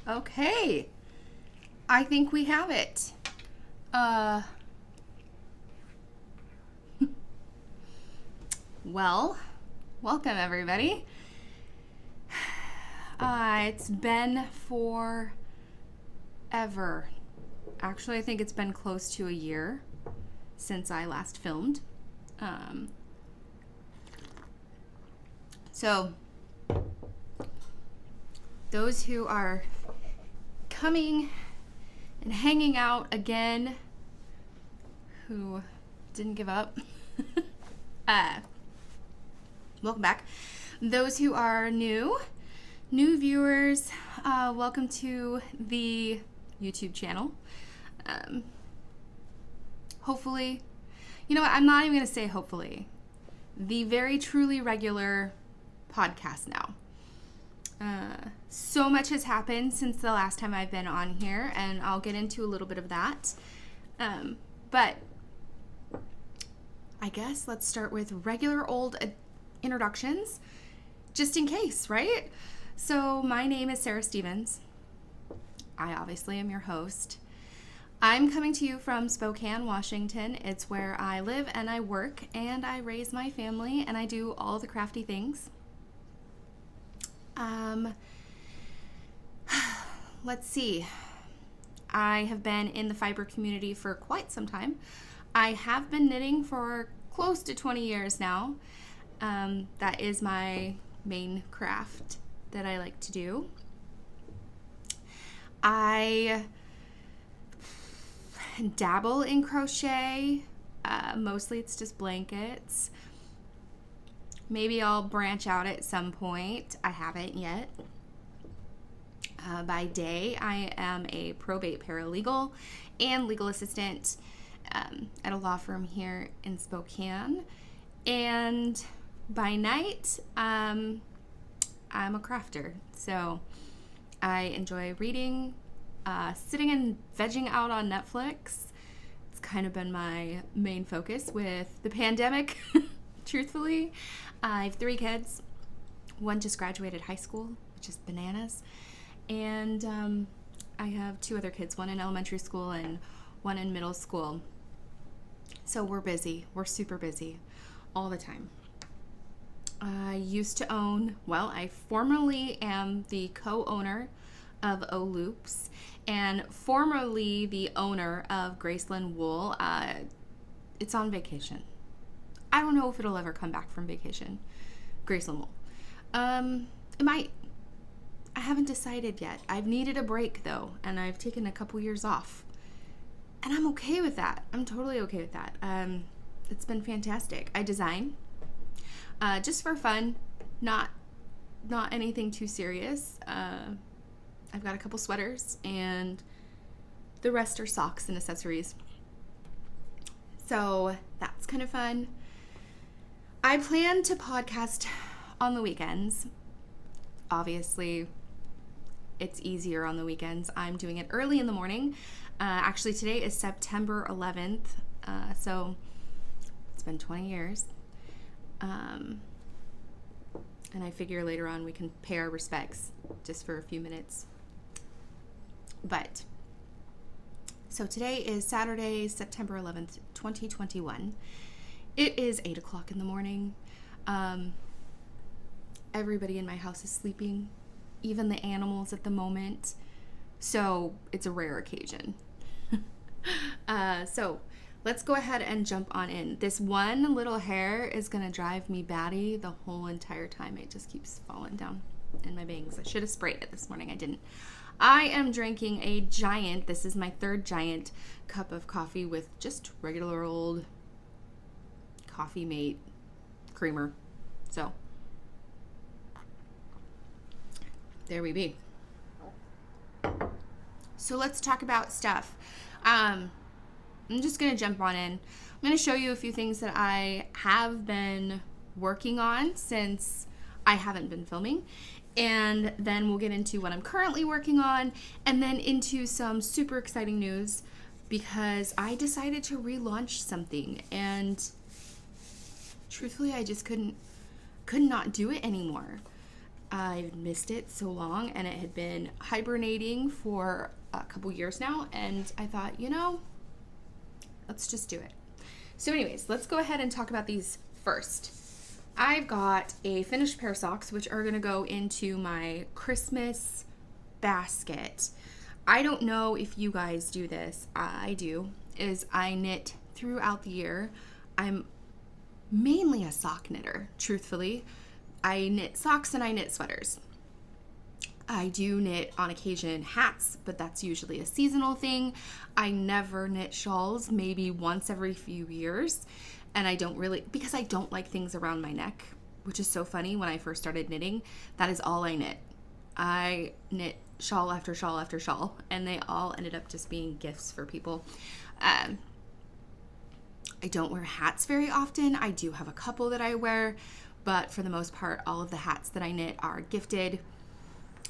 Okay, I think we have it. Well, welcome everybody. It's been forever. Actually, I think it's been close to a year since I last filmed. So, those who are coming and hanging out again, who didn't give up, welcome back. Those who are new viewers, welcome to the YouTube channel. Hopefully, you know what, I'm not even going to say hopefully, the very truly regular podcast now. So much has happened since the last time I've been on here, and I'll get into a little bit of that. But I guess let's start with regular old introductions, just in case, right? So my name is Sarah Stevens. I obviously am your host. I'm coming to you from Spokane, Washington. It's where I live and I work and I raise my family and I do all the crafty things. Let's see. I have been in the fiber community for quite some time. I have been knitting for close to 20 years now. That is my main craft that I like to do. I dabble in crochet. Mostly it's just blankets. Maybe I'll branch out at some point. I haven't yet. By day, I am a probate paralegal and legal assistant at a law firm here in Spokane. And by night, I'm a crafter. So I enjoy reading, sitting and vegging out on Netflix. It's kind of been my main focus with the pandemic, truthfully. I have 3 kids. One just graduated high school, which is bananas. And I have 2 other kids, one in elementary school and one in middle school. So we're busy. We're super busy all the time. I used to own, I formerly am the co-owner of O Loops and formerly the owner of Graceland Wool. It's on vacation. I don't know if it'll ever come back from vacation. Graceland Wool. It might. I haven't decided yet. I've needed a break though, and I've taken a couple years off. And I'm okay with that. I'm totally okay with that. It's been fantastic. I design just for fun, not anything too serious. I've got a couple sweaters, and the rest are socks and accessories. So that's kind of fun. I plan to podcast on the weekends. Obviously, it's easier on the weekends. I'm doing it early in the morning. Actually, today is September 11th, so it's been 20 years. And I figure later on we can pay our respects just for a few minutes. But, so today is Saturday, September 11th, 2021. It is 8 o'clock in the morning. Everybody in my house is sleeping, even the animals at the moment. So it's a rare occasion. So let's go ahead and jump on in. This one little hair is going to drive me batty the whole entire time. It just keeps falling down in my bangs. I should have sprayed it this morning. I didn't. I am drinking a giant, this is my 3rd giant cup of coffee with just regular old Coffee Mate creamer. So there we be. So let's talk about stuff. I'm just going to jump on in. I'm going to show you a few things that I have been working on since I haven't been filming. And then we'll get into what I'm currently working on, and then into some super exciting news because I decided to relaunch something, and truthfully I just could not do it anymore. I've missed it so long, and it had been hibernating for a couple years now, and I thought, you know, let's just do it. So anyways, let's go ahead and talk about these first. I've got a finished pair of socks, which are going to go into my Christmas basket. I don't know if you guys do this. I do, is I knit throughout the year. I'm mainly a sock knitter, truthfully. I knit socks and I knit sweaters. I do knit on occasion hats, but that's usually a seasonal thing. I never knit shawls, maybe once every few years. And I don't really, because I don't like things around my neck, which is so funny. When I first started knitting, that is all I knit. I knit shawl after shawl after shawl, and they all ended up just being gifts for people. I don't wear hats very often. I do have a couple that I wear, but for the most part, all of the hats that I knit are gifted.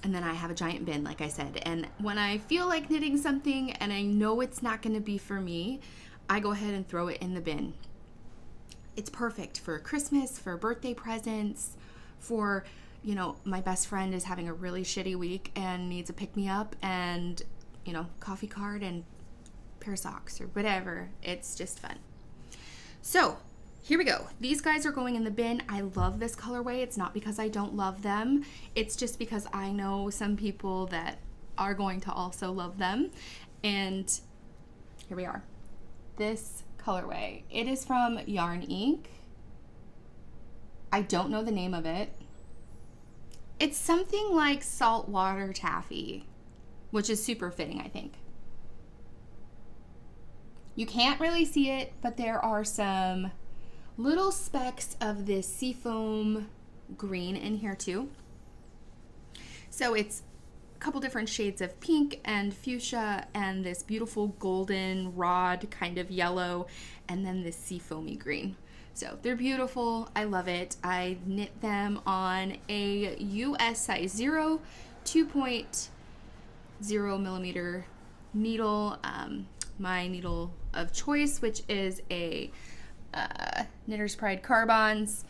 And then I have a giant bin, like I said. And when I feel like knitting something and I know it's not going to be for me, I go ahead and throw it in the bin. It's perfect for Christmas, for birthday presents, for, you know, my best friend is having a really shitty week and needs a pick-me-up and, you know, coffee card and pair of socks or whatever. It's just fun. So here we go. These guys are going in the bin. I love this colorway. It's not because I don't love them. It's just because I know some people that are going to also love them. And here we are. This colorway. It is from Yarn Inc. I don't know the name of it. It's something like saltwater taffy, which is super fitting, I think. You can't really see it, but there are some little specks of this seafoam green in here too. So it's a couple different shades of pink and fuchsia and this beautiful golden rod kind of yellow, and then this seafoamy green. So they're beautiful. I love it. I knit them on a US size 0, 2.0 millimeter needle. My needle of choice, which is a Knitter's Pride Carbons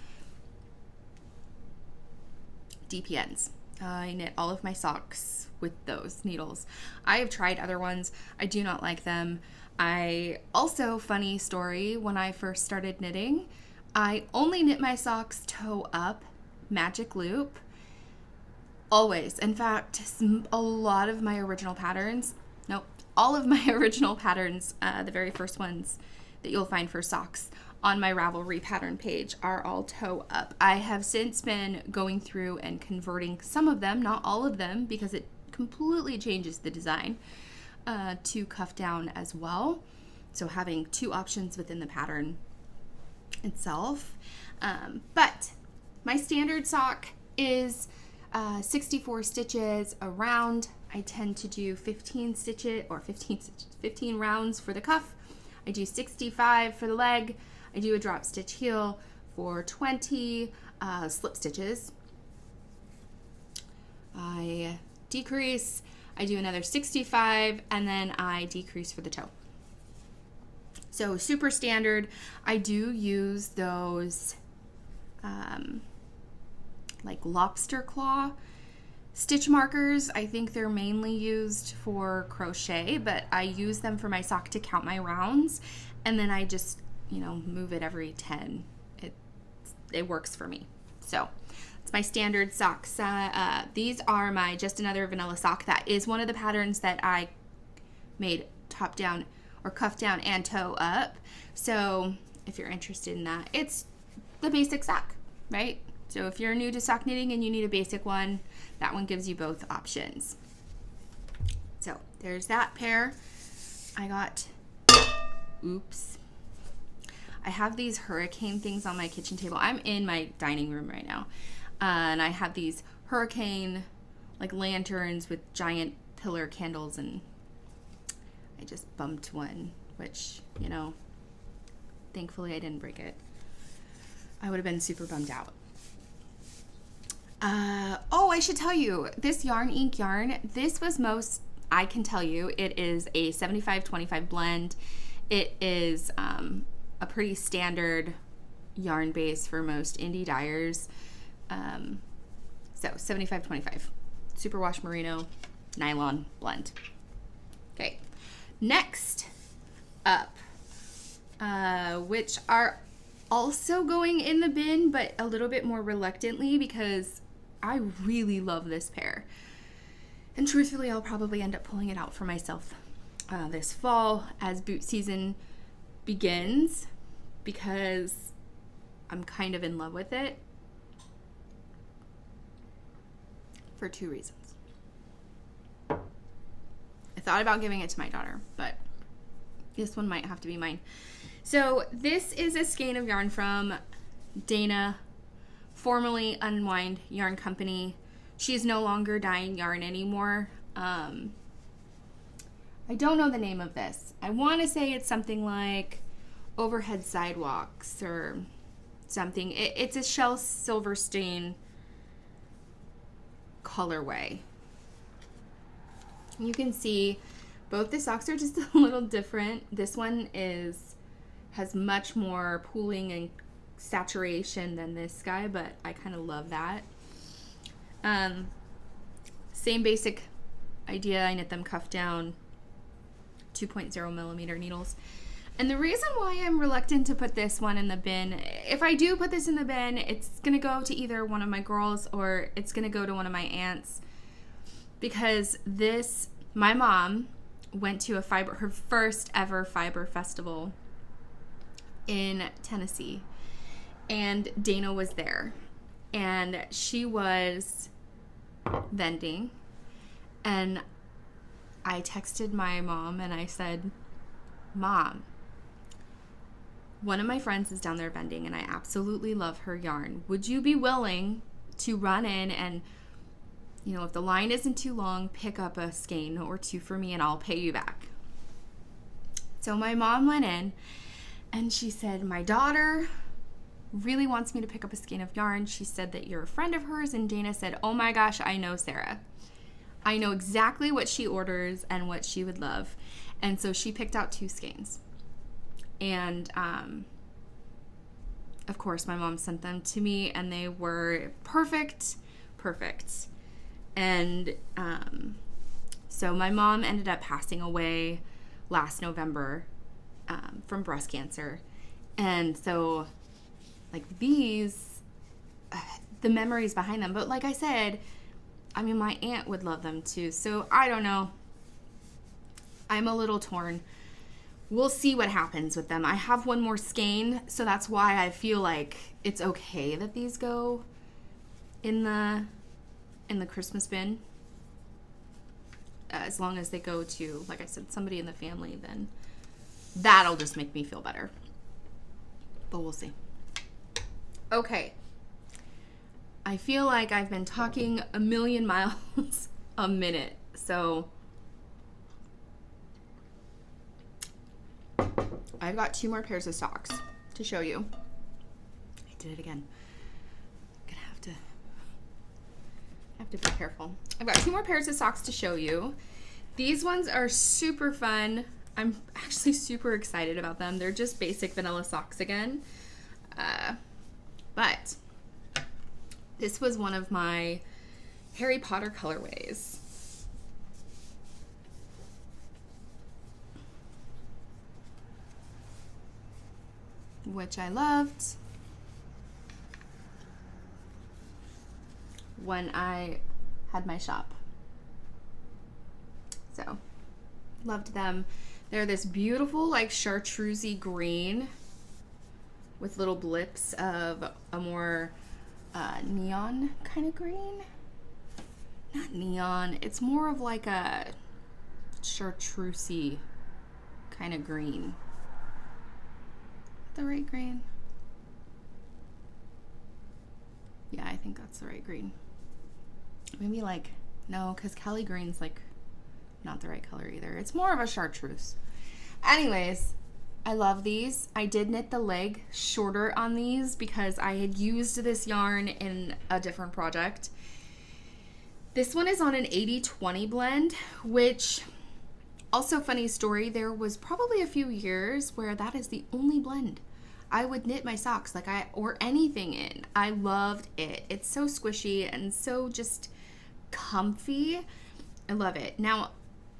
DPNs. I knit all of my socks with those needles. I have tried other ones. I do not like them. I also, funny story, when I first started knitting, I only knit my socks toe up, magic loop, always. In fact, a lot of my original patterns, all of my original patterns, the very first ones that you'll find for socks on my Ravelry pattern page are all toe up. I have since been going through and converting some of them, not all of them, because it completely changes the design, to cuff down as well. So having two options within the pattern itself. But my standard sock is 64 stitches around. I tend to do 15 rounds for the cuff. I do 65 for the leg. I do a drop stitch heel for 20 slip stitches. I decrease, I do another 65, and then I decrease for the toe. So super standard. I do use those like lobster claw stitch markers. I think they're mainly used for crochet, but I use them for my sock to count my rounds, and then I just, move it every 10. It works for me. So it's my standard socks. These are my Just Another Vanilla Sock. That is one of the patterns that I made top down or cuff down and toe up. So if you're interested in that, it's the basic sock, right? So if you're new to sock knitting and you need a basic one, that one gives you both options. So there's that pair. I got, I have these hurricane things on my kitchen table. I'm in my dining room right now. And I have these hurricane like lanterns with giant pillar candles, and I just bumped one, which, thankfully I didn't break it. I would have been super bummed out. I should tell you, this Yarn Inc. yarn, this was I can tell you, it is a 75-25 blend. It is a pretty standard yarn base for most indie dyers. So 75-25 superwash merino nylon blend. Okay, next up, which are also going in the bin, but a little bit more reluctantly because I really love this pair. And truthfully, I'll probably end up pulling it out for myself this fall as boot season begins, because I'm kind of in love with it for 2 reasons. I thought about giving it to my daughter, but this one might have to be mine. So this is a skein of yarn from Dana, formerly Unwind Yarn Company. She's no longer dyeing yarn anymore. I don't know the name of this. I want to say it's something like Overhead Sidewalks or something. It's a Shell Silverstein colorway. You can see both the socks are just a little different. This one has much more pooling and saturation than this guy, but I kind of love that. Same basic idea. I knit them cuff down, 2.0 millimeter needles. And the reason why I'm reluctant to put this one in the bin, if I do put this in the bin, it's gonna go to either one of my girls or it's gonna go to one of my aunts, because my mom went to her first ever fiber festival in Tennessee, and Dana was there, and she was vending, and I texted my mom and I said, Mom, one of my friends is down there vending and I absolutely love her yarn. Would you be willing to run in and, if the line isn't too long, pick up a skein or 2 for me and I'll pay you back? So my mom went in and she said, my daughter really wants me to pick up a skein of yarn. She said that you're a friend of hers, and Dana said, oh my gosh, I know Sarah. I know exactly what she orders and what she would love. And so she picked out 2 skeins. And of course, my mom sent them to me and they were perfect. And so my mom ended up passing away last November from breast cancer. And so, like, these, the memories behind them. But like I said, I mean, my aunt would love them too. So I don't know. I'm a little torn. We'll see what happens with them. I have one more skein, so that's why I feel like it's okay that these go in the Christmas bin. As long as they go to, like I said, somebody in the family, then that'll just make me feel better. But we'll see. Okay. I feel like I've been talking a million miles a minute, so I've got 2 more pairs of socks to show you. I did it again. I'm gonna have to be careful. I've got 2 more pairs of socks to show you. These ones are super fun. I'm actually super excited about them. They're just basic vanilla socks again. But this was one of my Harry Potter colorways. Which I loved when I had my shop. So, loved them. They're this beautiful, like, chartreusey green with little blips of a more neon kind of green. Not neon. It's more of like a chartreusey kind of green. The right green? Yeah, I think that's the right green. Maybe like, no, because Kelly green's like not the right color either. It's more of a chartreuse. Anyways, I love these. I did knit the leg shorter on these because I had used this yarn in a different project. This one is on an 80-20 blend, which, also funny story, there was probably a few years where that is the only blend I would knit my socks or anything in. I loved it. It's so squishy and so just comfy. I love it. Now,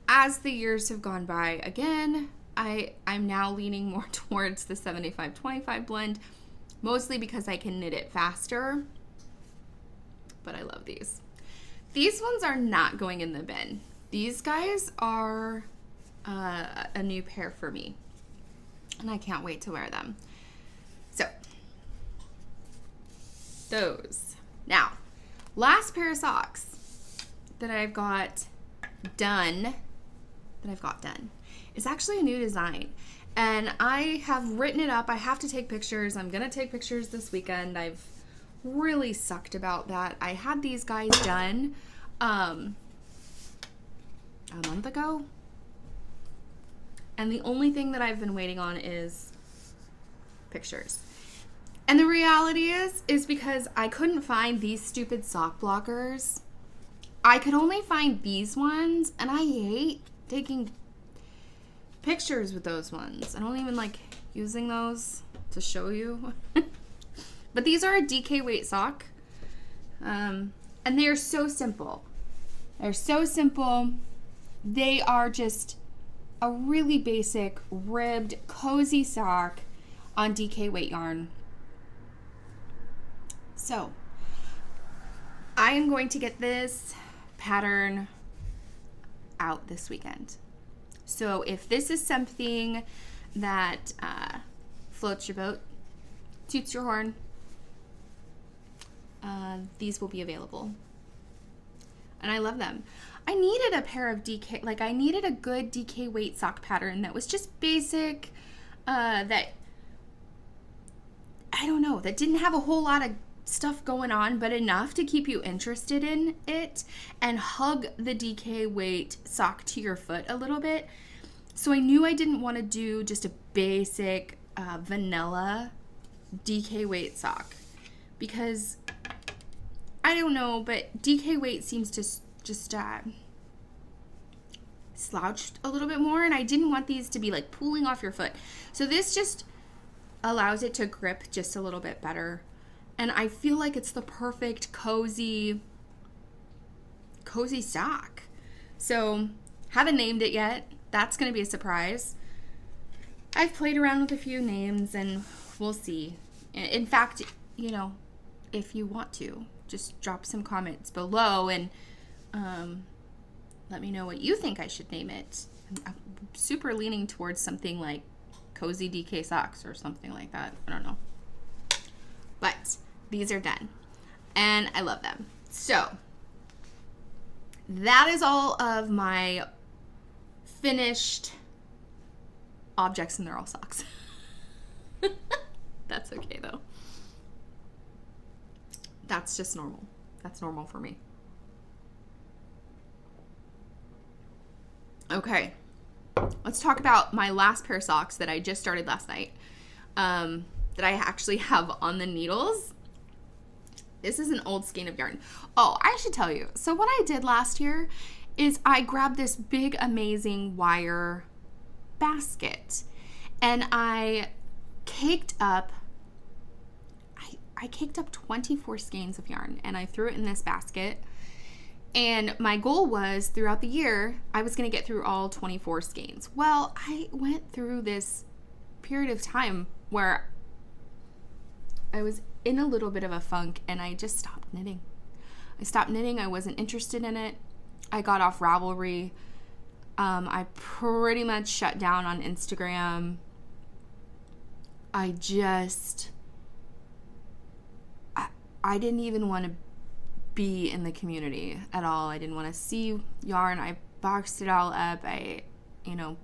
as the years have gone by, again, I'm now leaning more towards the 75-25 blend, mostly because I can knit it faster. But I love these. These ones are not going in the bin. These guys are a new pair for me, and I can't wait to wear them. So, those. Now, last pair of socks that I've got done, is actually a new design. And I have written it up. I have to take pictures. I'm going to take pictures this weekend. I've really sucked about that. I had these guys done a month ago. And the only thing that I've been waiting on is pictures. And the reality is because I couldn't find these stupid sock blockers. I could only find these ones, and I hate taking pictures with those ones. I don't even like using those to show you. But these are a DK weight sock. And they are so simple. They're so simple. They are just a really basic ribbed cozy sock on DK weight yarn. So I am going to get this pattern out this weekend. So if this is something that floats your boat, toots your horn, these will be available. And I love them. I needed a pair of DK, I needed a good DK weight sock pattern that was just basic, that, I don't know, that didn't have a whole lot of stuff going on, but enough to keep you interested in it and hug the DK weight sock to your foot a little bit. So I knew I didn't want to do just a basic vanilla DK weight sock, because I don't know, but DK weight seems to just slouched a little bit more, and I didn't want these to be like pulling off your foot. So this just allows it to grip just a little bit better. And I feel like it's the perfect cozy sock. So haven't named it yet. That's going to be a surprise. I've played around with a few names and we'll see. In fact, if you want to, just drop some comments below and let me know what you think I should name it. I'm super leaning towards something like Cozy DK Socks or something like that. I don't know. But these are done. And I love them. So that is all of my finished objects, and they're all socks. That's okay though. That's just normal. That's normal for me. Okay, let's talk about my last pair of socks that I just started last night, that I actually have on the needles. This is an old skein of yarn. Oh, I should tell you. So what I did last year is I grabbed this big, amazing wire basket, and I caked up 24 skeins of yarn, and I threw it in this basket. And my goal was, throughout the year, I was going to get through all 24 skeins. Well, I went through this period of time where I was in a little bit of a funk, and I just stopped knitting. I wasn't interested in it. I got off Ravelry. I pretty much shut down on Instagram. I didn't even want to be in the community at all. I didn't want to see yarn. I boxed it all up. I,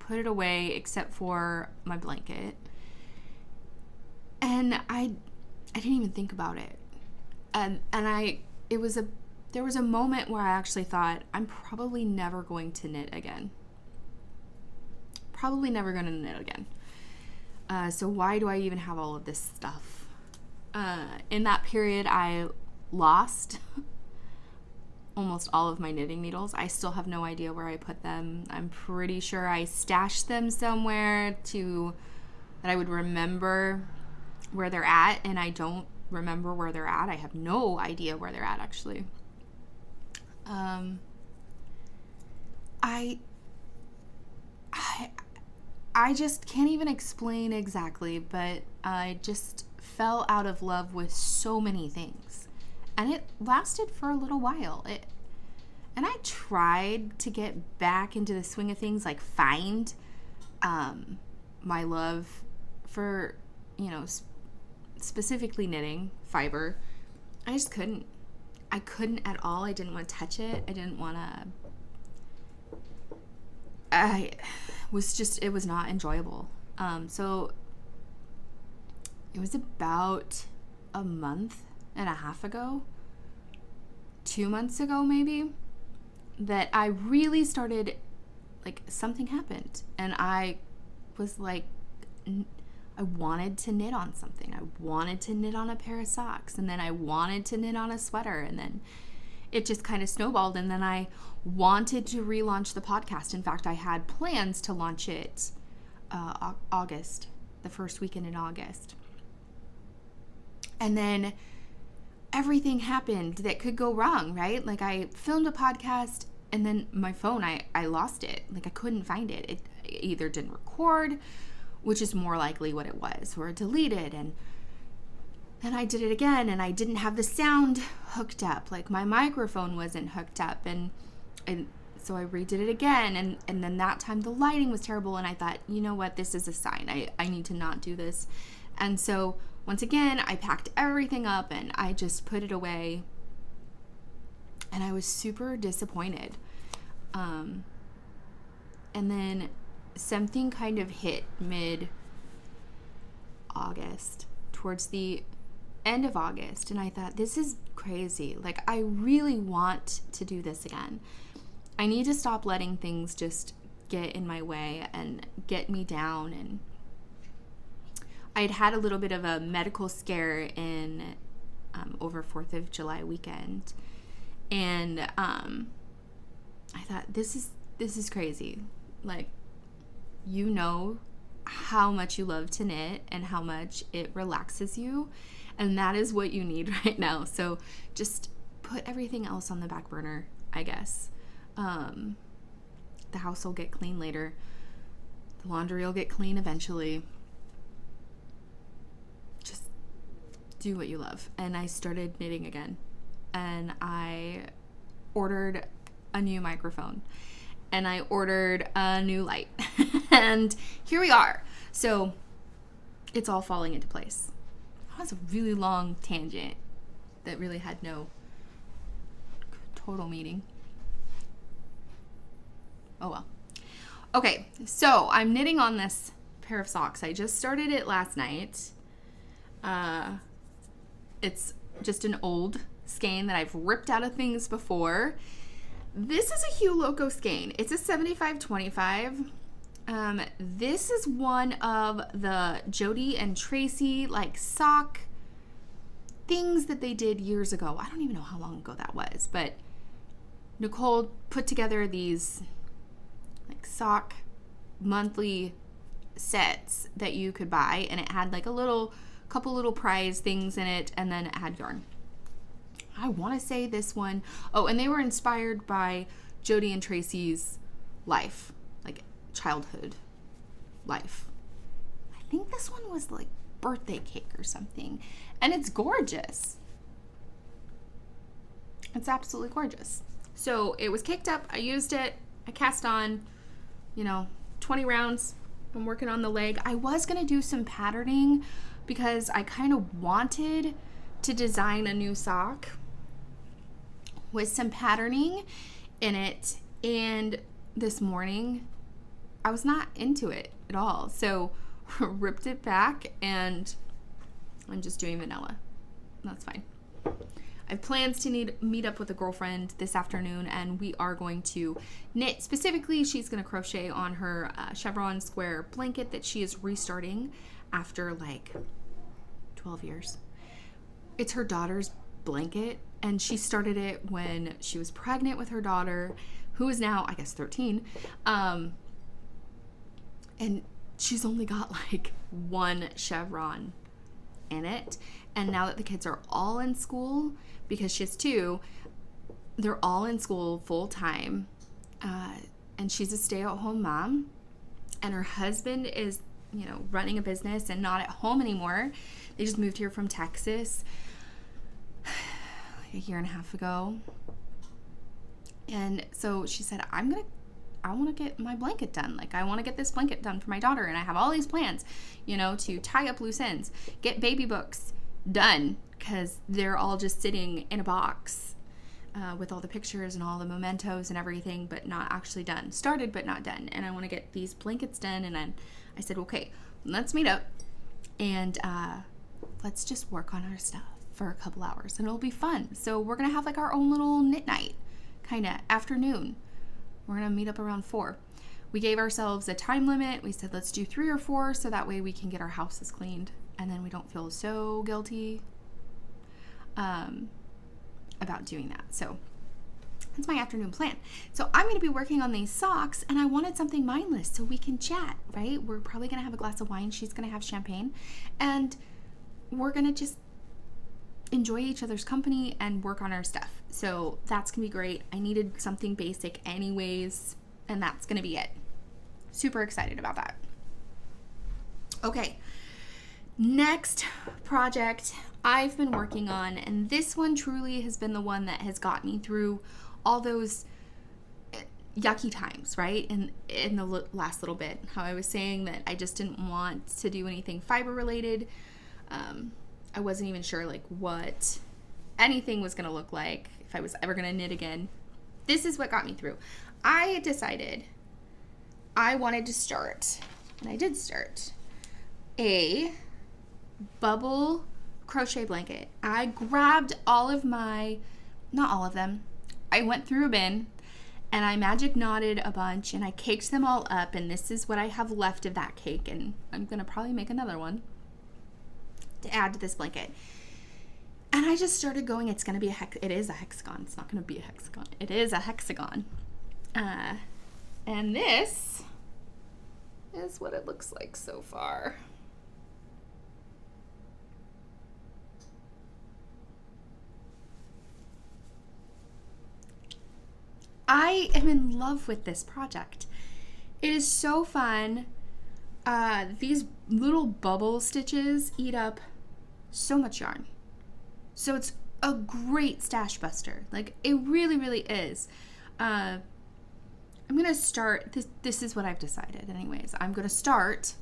put it away except for my blanket. And I didn't even think about it. And there was a moment where I actually thought, I'm probably never going to knit again. Probably never going to knit again. So why do I even have all of this stuff? In that period, I lost almost all of my knitting needles. I still have no idea where I put them. I'm pretty sure I stashed them somewhere that I would remember where they're at, and I don't remember where they're at. I have no idea where they're at, actually. I just can't even explain exactly, but I just fell out of love with so many things. And it lasted for a little while. And I tried to get back into the swing of things, like find my love for, specifically knitting, fiber. I just couldn't. I couldn't at all. I didn't want to touch it. I didn't want to. It was not enjoyable. So it was about a month and a half ago, 2 months ago maybe, that I really started, like, something happened. And I was like, I wanted to knit on something. I wanted to knit on a pair of socks. And then I wanted to knit on a sweater. And then it just kind of snowballed. And then I wanted to relaunch the podcast. In fact, I had plans to launch it August, the first weekend in August. And then everything happened that could go wrong, right? Like, I filmed a podcast and then my phone, I lost it. Like, I couldn't find it. It either didn't record, which is more likely what it was, or it deleted. And then I did it again and I didn't have the sound hooked up. Like, my microphone wasn't hooked up. And so I redid it again. And then that time the lighting was terrible. And I thought, you know what? This is a sign. I need to not do this. And so once again, I packed everything up and I just put it away. And I was super disappointed. And then something kind of hit mid-August, towards the end of August. And I thought, this is crazy. Like, I really want to do this again. I need to stop letting things just get in my way and get me down. And I'd had a little bit of a medical scare in over 4th of July weekend. And I thought, this is crazy. Like, you know how much you love to knit and how much it relaxes you, and that is what you need right now. So just put everything else on the back burner, I guess. The house will get clean later. The laundry will get clean eventually. Just do what you love. And I started knitting again. And I ordered a new microphone. And I ordered a new light. And here we are. So it's all falling into place. That was a really long tangent that really had no total meaning. Oh well. Okay, so I'm knitting on this pair of socks. I just started it last night. It's just an old skein that I've ripped out of things before. This is a Hue Loco skein. It's a 75-25. This is one of the Jody and Tracy like sock things that they did years ago. I don't even know how long ago that was, but Nicole put together these like sock monthly sets that you could buy, and it had like couple little prize things in it, and then it had yarn. I want to say this one, and they were inspired by Jody and Tracy's life, like childhood life. I think this one was like birthday cake or something, and it's gorgeous. It's absolutely gorgeous. So it was caked up. I used it. I cast on, 20 rounds. I'm working on the leg. I was going to do some patterning because I kind of wanted to design a new sock with some patterning in it. And this morning, I was not into it at all. So ripped it back and I'm just doing vanilla. That's fine. I have plans to meet up with a girlfriend this afternoon, and we are going to knit. Specifically, she's going to crochet on her chevron square blanket that she is restarting after like 12 years. It's her daughter's blanket, and she started it when she was pregnant with her daughter, who is now, I guess, 13. And she's only got like one chevron, in it. And now that the kids are all in school, because she has 2, they're all in school full time. And she's a stay-at-home mom. And her husband is, running a business and not at home anymore. They just moved here from Texas like a year and a half ago. And so she said, I want to get my blanket done. Like, I want to get this blanket done for my daughter. And I have all these plans, to tie up loose ends, get baby books done, because they're all just sitting in a box with all the pictures and all the mementos and everything, but not actually done. Started, but not done. And I want to get these blankets done. And then I said, okay, let's meet up and let's just work on our stuff for a couple hours and it'll be fun. So we're going to have like our own little knit night kind of afternoon. We're going to meet up around 4. We gave ourselves a time limit. We said, let's do 3 or 4 so that way we can get our houses cleaned and then we don't feel so guilty about doing that. So that's my afternoon plan. So I'm going to be working on these socks and I wanted something mindless so we can chat, right? We're probably going to have a glass of wine. She's going to have champagne and we're going to just enjoy each other's company and work on our stuff. So that's going to be great. I needed something basic anyways, and that's going to be it. Super excited about that. Okay. Next project I've been working on, and this one truly has been the one that has got me through all those yucky times, right? In the last little bit, how I was saying that I just didn't want to do anything fiber related. I wasn't even sure like what anything was going to look like, if I was ever going to knit again. This is what got me through. I decided I wanted to start, and I did start, a bubble crochet blanket. I grabbed all of my, not all of them, I went through a bin and I magic knotted a bunch and I caked them all up, and this is what I have left of that cake, and I'm going to probably make another one to add to this blanket. And I just started going, it's going to be it is a hexagon. It's not going to be a hexagon. It is a hexagon. And this is what it looks like so far. I am in love with this project. It is so fun. These little bubble stitches eat up so much yarn. So it's a great stash buster. Like, it really, really is. I'm going to start, this is what I've decided anyways. I'm going to start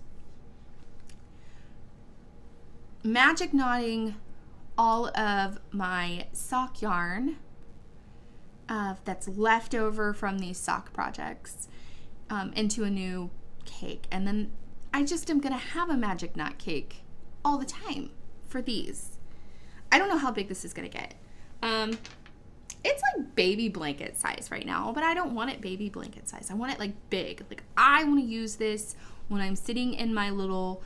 magic knotting all of my sock yarn that's left over from these sock projects into a new cake. And then I just am going to have a magic knot cake all the time for these. I don't know how big this is going to get. It's like baby blanket size right now, but I don't want it baby blanket size. I want it like big. Like, I want to use this when I'm sitting in my little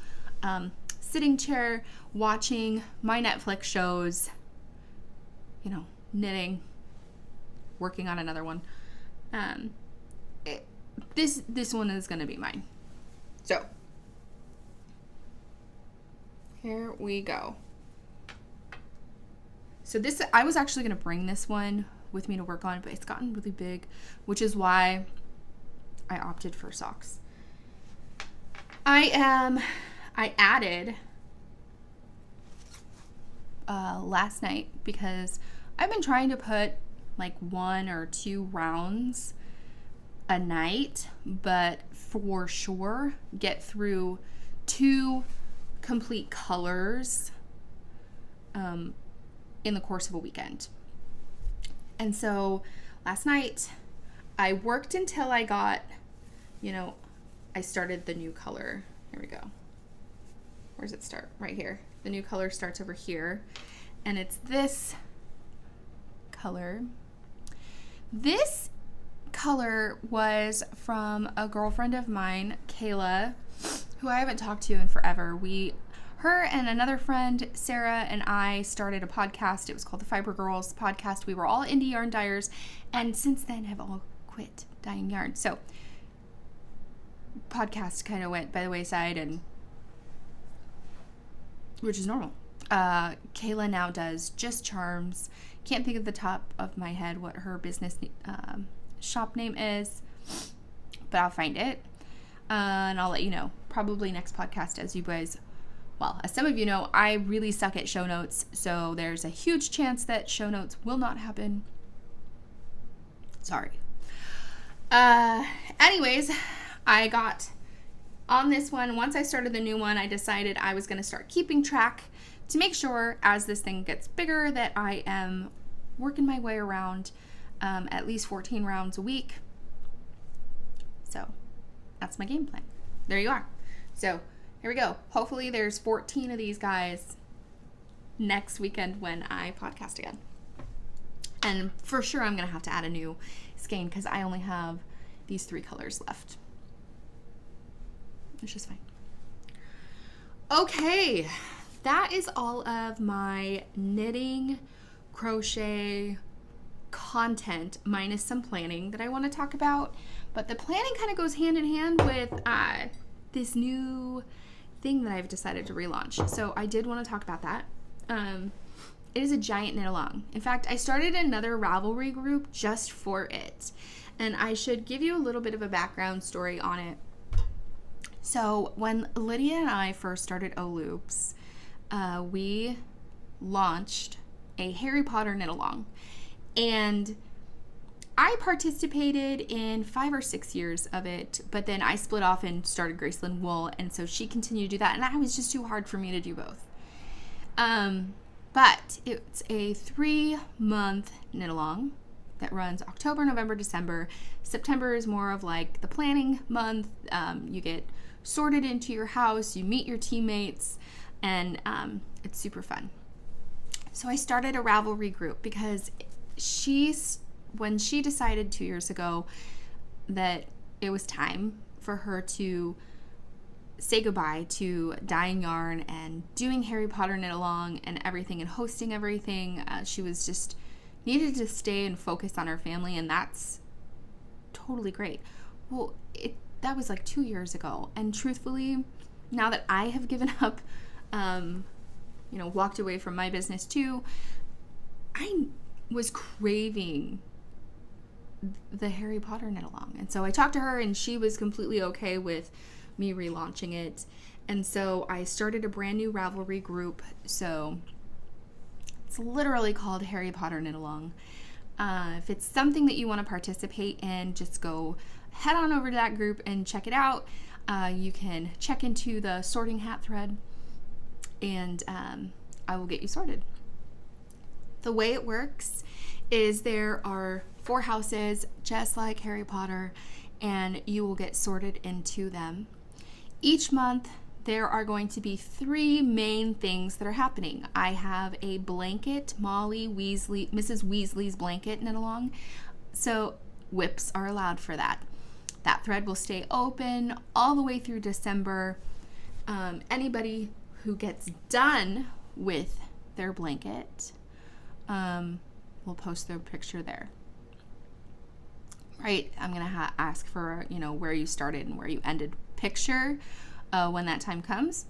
sitting chair watching my Netflix shows, knitting, working on another one. This one is going to be mine. So here we go. So this, I was actually going to bring this one with me to work on, but it's gotten really big, which is why I opted for socks. I added last night because I've been trying to put like 1 or 2 rounds a night, but for sure get through 2 complete colors in the course of a weekend. And so last night I worked until I got, I started the new color. Here we go. Where does it start? Right here. The new color starts over here, and it's this color. This color was from a girlfriend of mine, Kayla, who I haven't talked to in forever. Her and another friend, Sarah, and I started a podcast. It was called the Fiber Girls Podcast. We were all indie yarn dyers, and since then have all quit dyeing yarn. So podcast kind of went by the wayside, and which is normal. Kayla now does just charms. Can't think of the top of my head what her business shop name is, but I'll find it. And I'll let you know probably next podcast. As you guys, well, as some of you know, I really suck at show notes, so there's a huge chance that show notes will not happen. Sorry. Anyways, I got on this one. Once I started the new one, I decided I was going to start keeping track to make sure as this thing gets bigger that I am working my way around at least 14 rounds a week. So that's my game plan. There you are. So here we go. Hopefully there's 14 of these guys next weekend when I podcast again. And for sure I'm going to have to add a new skein because I only have these 3 colors left. It's just fine. Okay, that is all of my knitting, crochet content minus some planning that I want to talk about. But the planning kind of goes hand in hand with this new thing that I've decided to relaunch. So I did want to talk about that. It is a giant knit along. In fact, I started another Ravelry group just for it. And I should give you a little bit of a background story on it. So when Lydia and I first started O-Loops, we launched a Harry Potter knit along. And I participated in 5 or 6 years of it, but then I split off and started Graceland Wool, and so she continued to do that, and that was just too hard for me to do both. But it's a 3-month knit along that runs October, November, December. September is more of like the planning month. You get sorted into your house, you meet your teammates, and it's super fun. So I started a Ravelry group because when she decided 2 years ago that it was time for her to say goodbye to dyeing yarn and doing Harry Potter knit along and everything and hosting everything, she was just needed to stay and focus on her family, and that's totally great. Well, that was like 2 years ago, and truthfully, now that I have given up, walked away from my business too, I was craving the Harry Potter knit along. And so I talked to her, and she was completely okay with me relaunching it. And so I started a brand new Ravelry group. So it's literally called Harry Potter knit along. If it's something that you want to participate in, just go head on over to that group and check it out. You can check into the sorting hat thread, and I will get you sorted. The way it works is there are 4 houses just like Harry Potter, and you will get sorted into them. Each month there are going to be 3 main things that are happening. I have a blanket, Mrs. Weasley's blanket knit along, so whips are allowed for that. That thread will stay open all the way through December. Anybody who gets done with their blanket will post their picture there. Right, I'm going to ask for, where you started and where you ended picture when that time comes.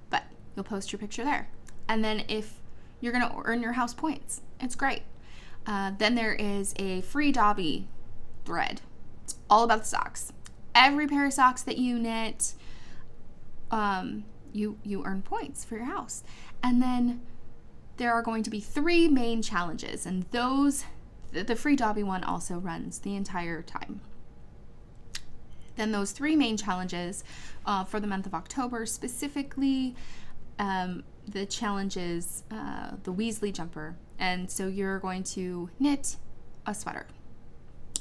But you'll post your picture there. And then if you're going to earn your house points, it's great. Then there is a free Dobby thread. It's all about the socks. Every pair of socks that you knit, you earn points for your house. And then there are going to be 3 main challenges, and the free Dobby one also runs the entire time. Then those 3 main challenges for the month of October, specifically the challenge is the Weasley jumper. And so you're going to knit a sweater.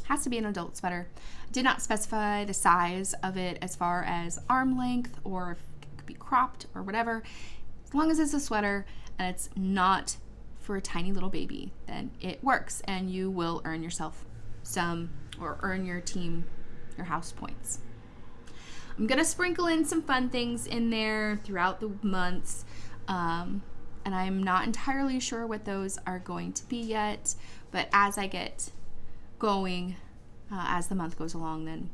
Has to be an adult sweater. Did not specify the size of it as far as arm length or if it could be cropped or whatever. As long as it's a sweater and it's not for a tiny little baby, then it works, and you will earn yourself some, or earn your team, your house points. I'm going to sprinkle in some fun things in there throughout the months, and I'm not entirely sure what those are going to be yet, but as I get going, as the month goes along, then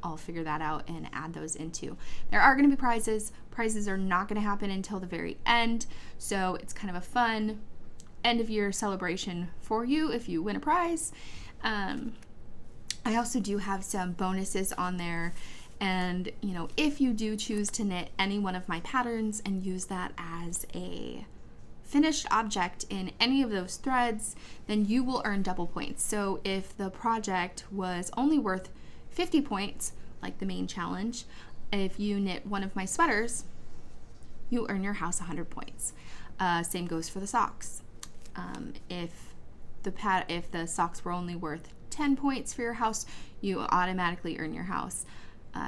I'll figure that out and add those into. There are going to be prizes. Prizes are not going to happen until the very end, so it's kind of a fun end of year celebration for you if you win a prize. I also do have some bonuses on there, and if you do choose to knit any one of my patterns and use that as a finished object in any of those threads, then you will earn double points. So if the project was only worth 50 points, like the main challenge, if you knit one of my sweaters, you earn your house 100 points. Same goes for the socks. If the socks were only worth 10 points for your house, you automatically earn your house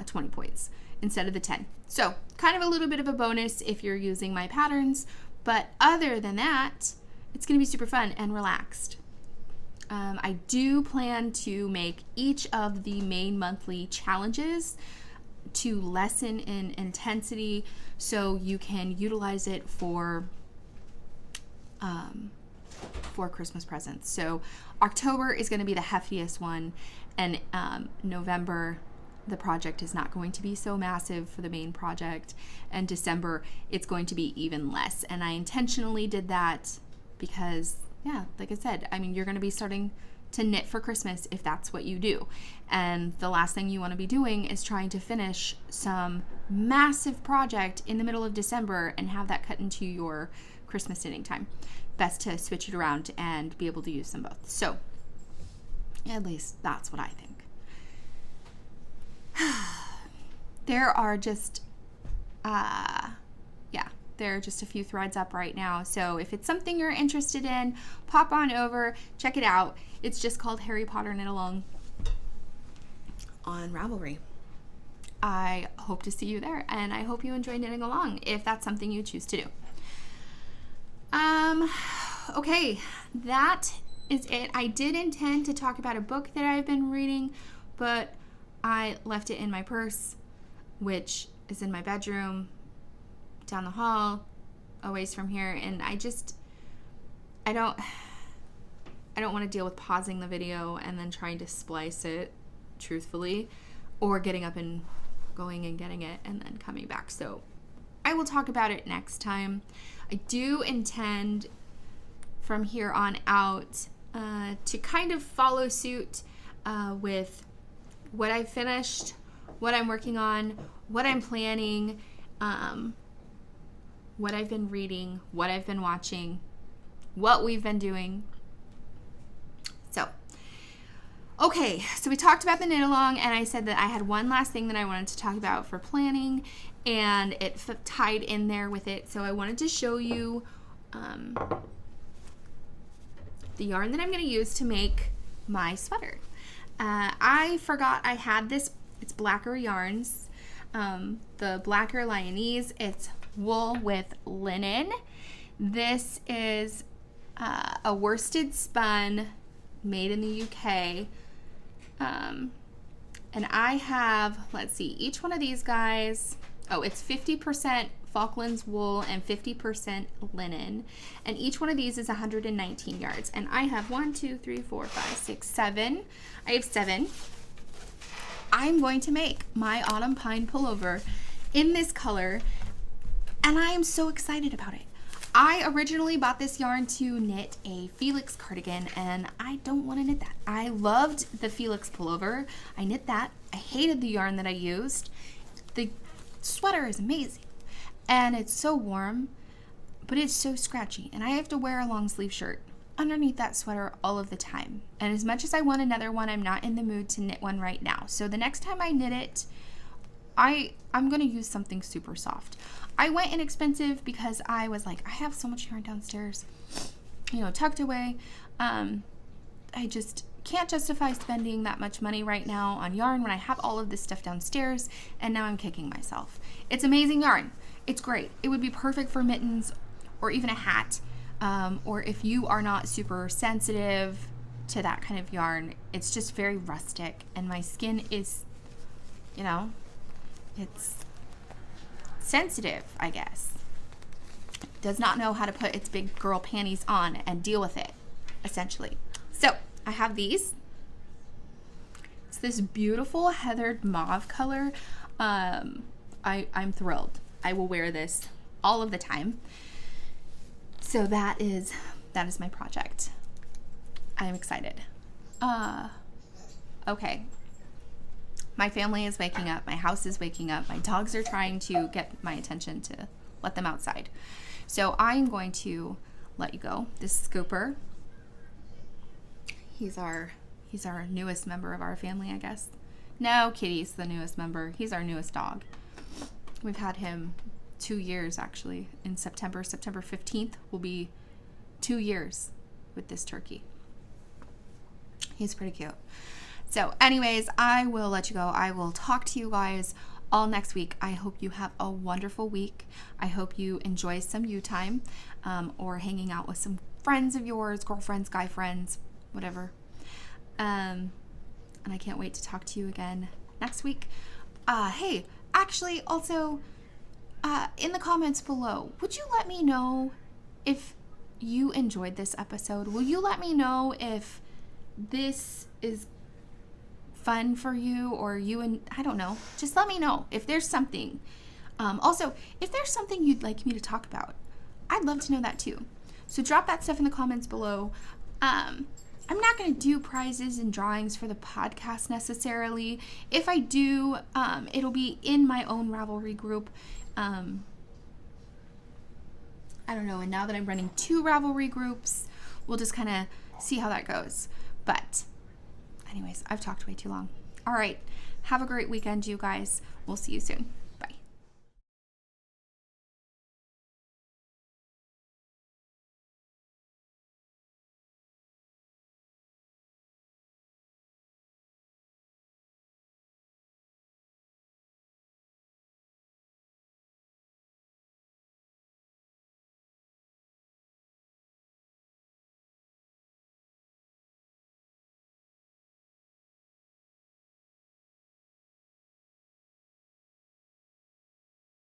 20 points instead of the 10. So kind of a little bit of a bonus if you're using my patterns, but other than that, it's going to be super fun and relaxed. I do plan to make each of the main monthly challenges to lessen in intensity so you can utilize it for Christmas presents. So October is going to be the heftiest one, and November, the project is not going to be so massive for the main project, and December it's going to be even less. And I intentionally did that because, like I said, you're going to be starting to knit for Christmas if that's what you do, and the last thing you want to be doing is trying to finish some massive project in the middle of December and have that cut into your Christmas knitting time. Best to switch it around and be able to use them both. So at least that's what I think. There are just there are just a few threads up right now, so if it's something you're interested in, pop on over, check it out. It's just called Harry Potter Knit Along on Ravelry. I hope to see you there, and I hope you enjoy knitting along if that's something you choose to do. Okay, that is it. I did intend to talk about a book that I've been reading, but I left it in my purse, which is in my bedroom, down the hall, a ways from here, and I don't want to deal with pausing the video and then trying to splice it truthfully, or getting up and going and getting it and then coming back. So I will talk about it next time. I do intend from here on out to kind of follow suit with what I've finished, what I'm working on, what I'm planning, what I've been reading, what I've been watching, what we've been doing. So, okay, so we talked about the knit along, and I said that I had one last thing that I wanted to talk about for planning, and it tied in there with it. So I wanted to show you the yarn that I'm going to use to make my sweater. I forgot I had this. It's Blacker Yarns, the Blacker Lyonese. It's wool with linen. This is a worsted spun made in the UK. And I have, let's see, each one of these guys, it's 50% Falklands wool and 50% linen. And each one of these is 119 yards. And I have 1, 2, 3, 4, 5, 6, 7. I have 7. I'm going to make my autumn pine pullover in this color, and I am so excited about it. I originally bought this yarn to knit a Felix cardigan, and I don't want to knit that. I loved the Felix pullover. I knit that. I hated the yarn that I used. The sweater is amazing, and it's so warm, but it's so scratchy, and I have to wear a long sleeve shirt underneath that sweater all of the time. And as much as I want another one, I'm not in the mood to knit one right now. So the next time I knit it, I'm going to use something super soft. I went inexpensive because I was like, I have so much yarn downstairs, tucked away. I just can't justify spending that much money right now on yarn when I have all of this stuff downstairs, and now I'm kicking myself. It's amazing yarn. It's great. It would be perfect for mittens or even a hat. Or if you are not super sensitive to that kind of yarn, it's just very rustic, and my skin is, it's sensitive, I guess. Does not know how to put its big girl panties on and deal with it, essentially. So I have these It's this beautiful heathered mauve color. I'm thrilled. I will wear this all of the time. So that is my project. I'm excited. Okay. My family is waking up. My house is waking up. My dogs are trying to get my attention to let them outside. So I'm going to let you go. This is Scooper. He's our newest member of our family, I guess. No, Kitty's the newest member. He's our newest dog. We've had him 2 years, actually. In September 15th will be 2 years with this turkey. He's pretty cute. So anyways, I will let you go. I will talk to you guys all next week. I hope you have a wonderful week. I hope you enjoy some you time, or hanging out with some friends of yours, girlfriends, guy friends, whatever. And I can't wait to talk to you again next week. Hey, actually, also, in the comments below, would you let me know if you enjoyed this episode? Will you let me know if this is fun for you, or I don't know. Just let me know if there's something. Also, if there's something you'd like me to talk about, I'd love to know that too. So drop that stuff in the comments below. I'm not going to do prizes and drawings for the podcast necessarily. If I do, it'll be in my own Ravelry group. I don't know. And now that I'm running 2 Ravelry groups, we'll just kind of see how that goes. But anyways, I've talked way too long. All right. Have a great weekend, you guys. We'll see you soon.